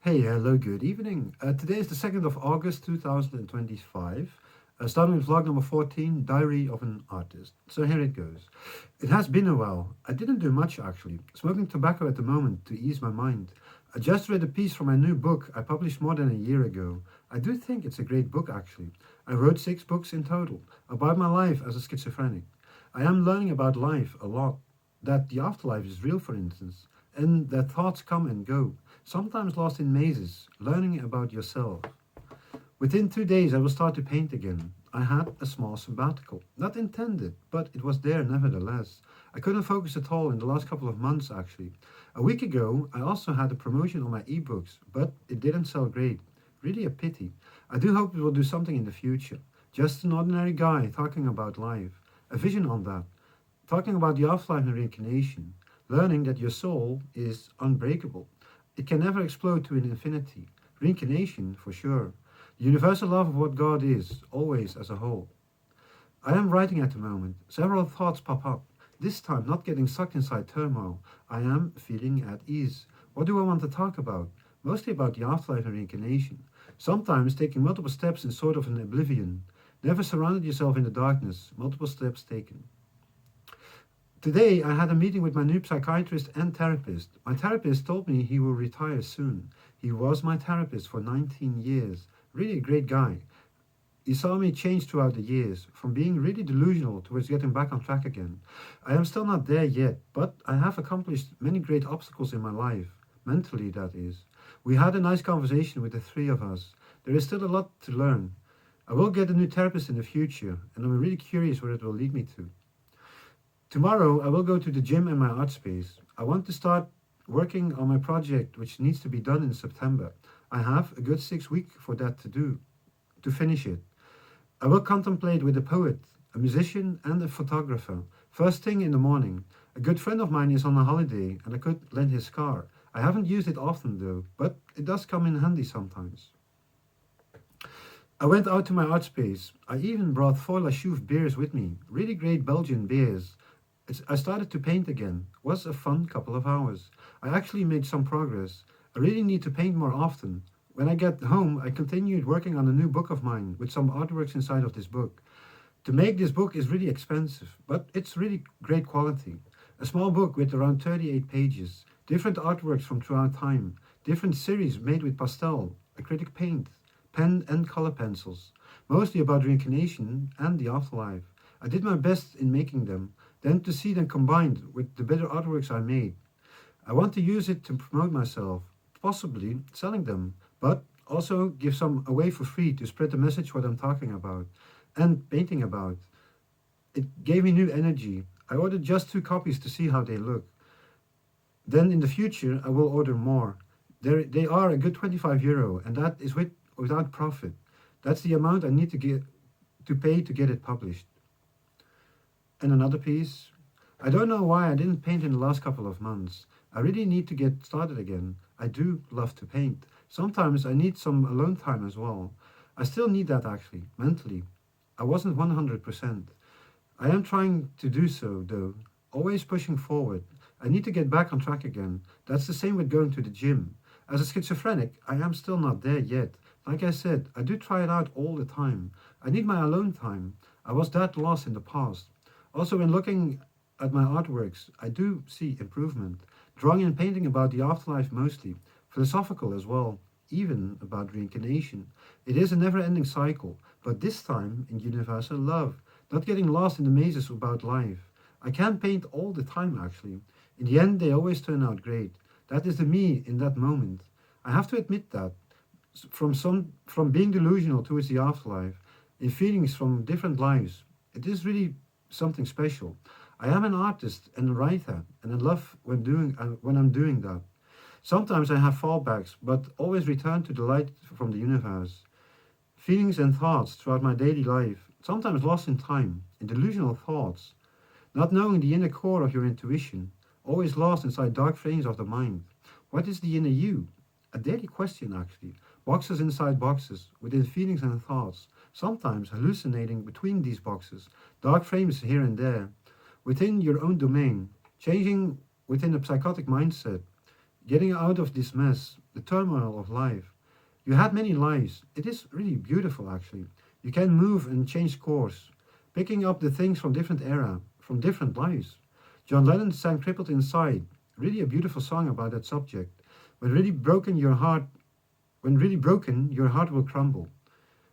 Hey, hello, good evening. Today is the 2nd of August 2025. Starting with vlog number 14, Diary of an Artist. So here it goes. It has been a while. I didn't do much actually. Smoking tobacco at the moment to ease my mind. I just read a piece from my new book I published more than a year ago. I do think it's a great book actually. I wrote 6 books in total about my life as a schizophrenic. I am learning about life a lot. That the afterlife is real, for instance, and that thoughts come and go, sometimes lost in mazes, learning about yourself. Within 2 days, I will start to paint again. I had a small sabbatical, not intended, but it was there nevertheless. I couldn't focus at all in the last couple of months, actually. A week ago, I also had a promotion on my ebooks, but it didn't sell great. Really a pity. I do hope it will do something in the future. Just an ordinary guy talking about life. A vision on that. Talking about the afterlife and reincarnation. Learning that your soul is unbreakable. It can never explode to an infinity. Reincarnation, for sure. The universal love of what God is, always as a whole. I am writing at the moment. Several thoughts pop up. This time, not getting sucked inside turmoil. I am feeling at ease. What do I want to talk about? Mostly about the afterlife and reincarnation. Sometimes taking multiple steps in sort of an oblivion. Never surrounded yourself in the darkness. Multiple steps taken. Today, I had a meeting with my new psychiatrist and therapist. My therapist told me he will retire soon. He was my therapist for 19 years. Really a great guy. He saw me change throughout the years, from being really delusional towards getting back on track again. I am still not there yet, but I have accomplished many great obstacles in my life. Mentally, that is. We had a nice conversation with the three of us. There is still a lot to learn. I will get a new therapist in the future, and I'm really curious where it will lead me to. Tomorrow, I will go to the gym and my art space. I want to start working on my project, which needs to be done in September. I have a good 6 weeks for that to finish it. I will contemplate with a poet, a musician, and a photographer. First thing in the morning. A good friend of mine is on a holiday, and I could lend his car. I haven't used it often though, but it does come in handy sometimes. I went out to my art space. I even brought 4 La beers with me, really great Belgian beers. I started to paint again. Was a fun couple of hours. I actually made some progress. I really need to paint more often. When I get home, I continued working on a new book of mine with some artworks inside of this book. To make this book is really expensive, but it's really great quality. A small book with around 38 pages, different artworks from throughout time, different series made with pastel, acrylic paint, pen and color pencils, mostly about reincarnation and the afterlife. I did my best in making them, then to see them combined with the better artworks I made. I want to use it to promote myself, possibly selling them, but also give some away for free to spread the message what I'm talking about and painting about. It gave me new energy. I ordered just 2 copies to see how they look. Then in the future I will order more. They are a good €25, and that is without profit. That's the amount I need to pay to get it published. And another piece. I don't know why I didn't paint in the last couple of months. I really need to get started again. I do love to paint. Sometimes I need some alone time as well. I still need that actually, mentally. I wasn't 100%. I am trying to do so though, always pushing forward. I need to get back on track again. That's the same with going to the gym. As a schizophrenic, I am still not there yet. Like I said, I do try it out all the time. I need my alone time. I was that lost in the past. Also, when looking at my artworks, I do see improvement. Drawing and painting about the afterlife mostly, philosophical as well, even about reincarnation. It is a never-ending cycle, but this time in universal love, not getting lost in the mazes about life. I can't paint all the time actually. In the end, they always turn out great. That is the me in that moment. I have to admit that. From being delusional towards the afterlife, in feelings from different lives, it is really something special. I am an artist and a writer, and I love when I'm doing that. Sometimes I have fallbacks, but always return to the light from the universe. Feelings and thoughts throughout my daily life, sometimes lost in time, in delusional thoughts, not knowing the inner core of your intuition, always lost inside dark frames of the mind. What is the inner you? A daily question actually. Boxes inside boxes, within feelings and thoughts, sometimes hallucinating between these boxes, dark frames here and there, within your own domain, changing within a psychotic mindset, getting out of this mess, the turmoil of life. You had many lives. It is really beautiful, actually. You can move and change course, picking up the things from different era, from different lives. John Lennon sang Crippled Inside, really a beautiful song about that subject. When really broken, your heart, when really broken, your heart will crumble.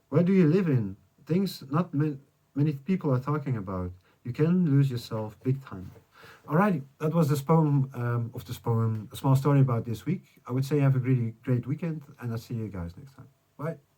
Where do you live in? Things not many people are talking about. You can lose yourself big time. Alrighty, that was this poem of this poem, a small story about this week. I would say have a really great weekend, and I'll see you guys next time. Bye.